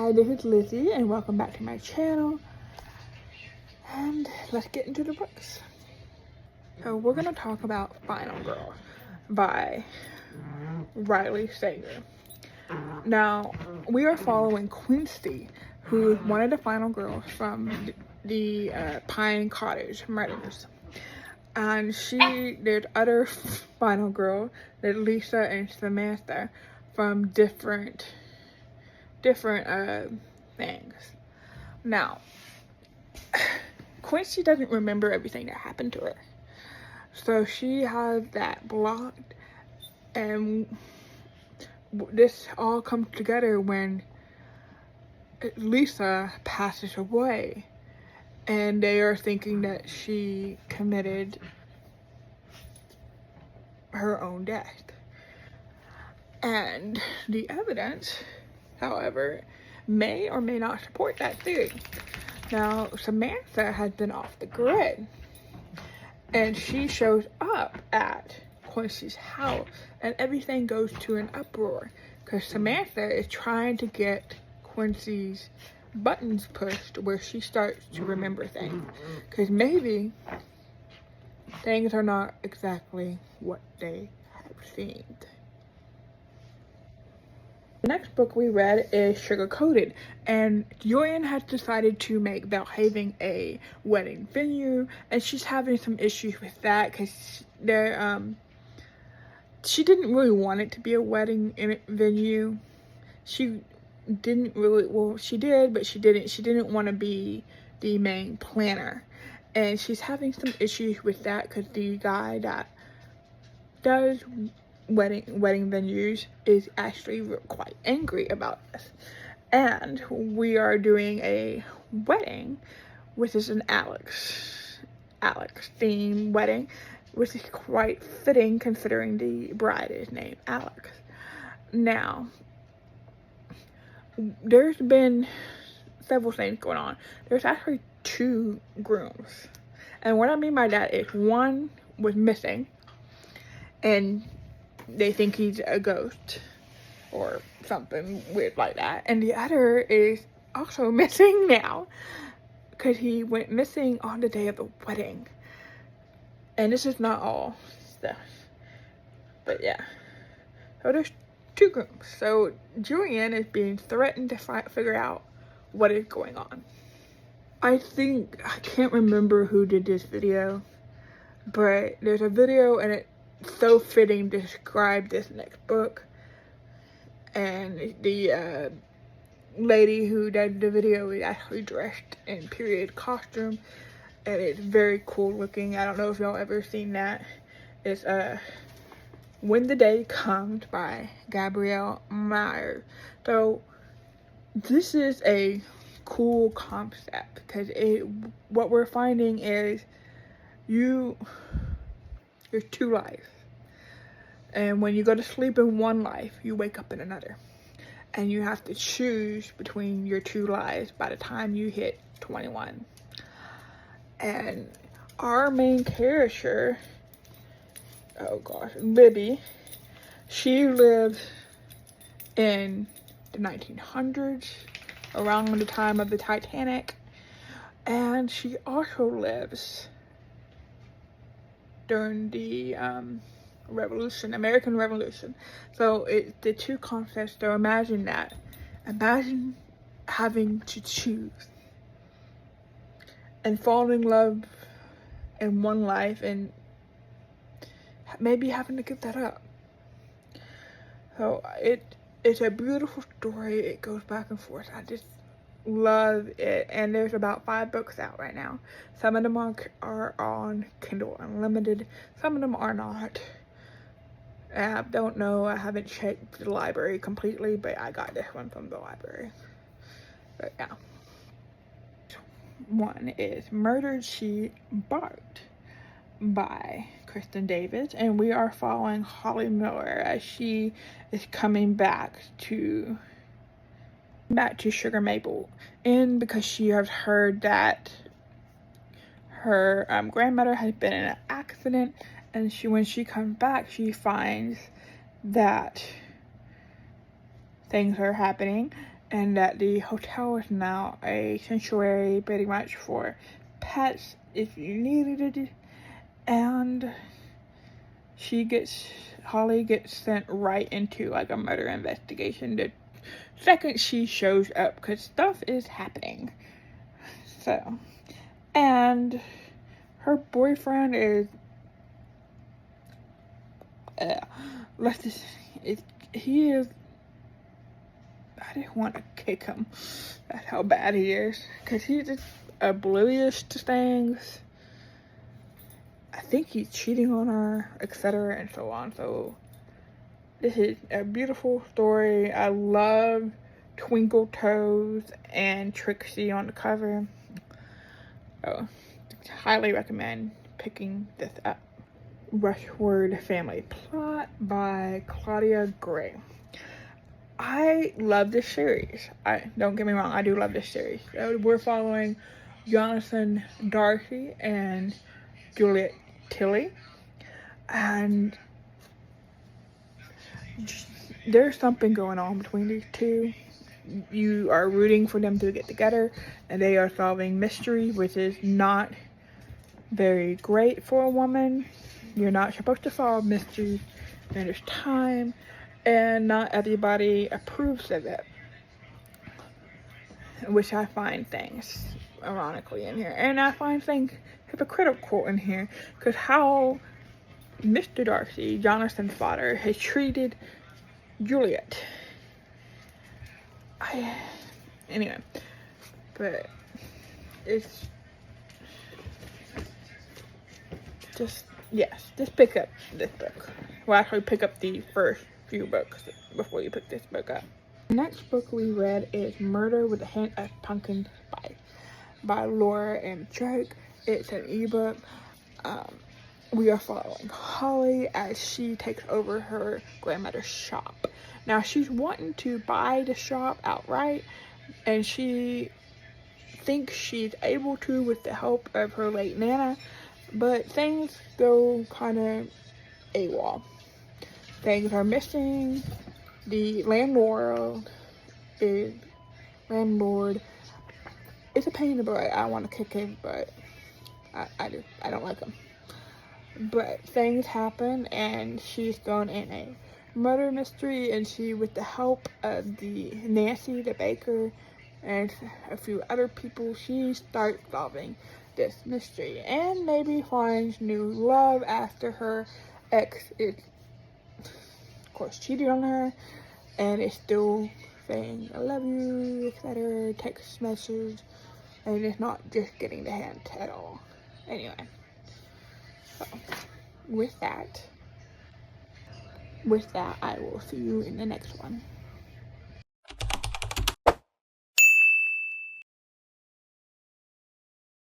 Hi, this is Lizzie, and welcome back to my channel. And let's get into the books. So we're gonna talk about Final Girl by Riley Sager. Now, we are following Quincy, who is one of the final girls from the Pine Cottage murders. And there's other final girl, there's Lisa and Samantha, from different things. Now, Quincy doesn't remember everything that happened to her, so she has that blocked, and this all comes together when Lisa passes away, and they are thinking that she committed her own death. And the evidence, however, may or may not support that theory. Now, Samantha has been off the grid, and she shows up at Quincy's house, and everything goes to an uproar because Samantha is trying to get Quincy's buttons pushed where she starts to remember things, because maybe things are not exactly what they have seemed. The next book we read is Sugar Coated, and Julian has decided to make Belhaven a wedding venue, and she's having some issues with that because she didn't really want it to be a wedding venue. She didn't really, well, she did, but she didn't want to be the main planner, and she's having some issues with that because the guy that does wedding venues is actually quite angry about this. And we are doing a wedding, which is an Alex theme wedding, which is quite fitting considering the bride is named Alex. Now, there's been several things going on. There's actually 2 grooms, and what I mean by that is one was missing, and they think he's a ghost or something weird like that. And the other is also missing now because he went missing on the day of the wedding. And this is not all stuff, but yeah. So there's 2 groups. So Julian is being threatened to figure out what is going on. I can't remember who did this video, but there's a video and it's so fitting to describe this next book. And the lady who did the video is actually dressed in period costume, and it's very cool looking. I don't know if y'all ever seen that. It's When the Day Comes by Gabrielle Meyer. So this is a cool concept because what we're finding is there's 2 lives, and when you go to sleep in one life, you wake up in another, and you have to choose between your 2 lives by the time you hit 21. And our main character, oh gosh, Libby, she lives in the 1900s, around the time of the Titanic, and she also lives during the American Revolution. So it's the 2 concepts. So imagine that. Imagine having to choose and falling in love in one life and maybe having to give that up. So it's a beautiful story. It goes back and forth. I just love it. And there's about 5 books out right now. Some of them are on Kindle Unlimited, some of them are not. I don't know, I haven't checked the library completely, but I got this one from the library. But yeah. One is Murdered She Barked by Kristen Davis, and we are following Holly Miller as she is coming back to Sugar Maple Inn because she has heard that her grandmother has been in an accident, and when she comes back, she finds that things are happening, and that the hotel is now a sanctuary pretty much for pets if you needed it. And Holly gets sent right into like a murder investigation the second she shows up, because stuff is happening. So, and her boyfriend is he is, I just want to kick him. That's how bad he is, because he's just oblivious to things. I think he's cheating on her, etc., and so on. So this is a beautiful story. I love Twinkle Toes and Trixie on the cover. So highly recommend picking this up. Rushford Family Plot by Claudia Gray. I love this series. Don't get me wrong, I do love this series. So we're following Jonathan Darcy and Juliet Tilly, and there's something going on between these two. You are rooting for them to get together, and they are solving mystery, which is not very great for a woman. You're not supposed to solve mysteries, and there's time, and not everybody approves of it, which I find things ironically in here, and I find things hypocritical in here, because how Mr. Darcy, Jonathan's father, has treated Juliet. Anyway, but it's just, yes, just pick up this book. Well, actually pick up the first few books before you pick this book up. The next book we read is Murder with a Hint of Pumpkin Spice by Laura M. Drake. It's an ebook. We are following Holly as she takes over her grandmother's shop. Now, she's wanting to buy the shop outright, and she thinks she's able to with the help of her late Nana, but things go kind of AWOL. Things are missing. The landlord is a pain in the butt. I want to kick him, but I don't like him. But things happen, and she's gone in a murder mystery, and she, with the help of the Nancy, the baker, and a few other people, she starts solving this mystery, and maybe finds new love after her ex is, of course, cheated on her, and is still saying I love you, etc., text message, and it's not just getting the hint at all. Anyway, so with that, I will see you in the next one.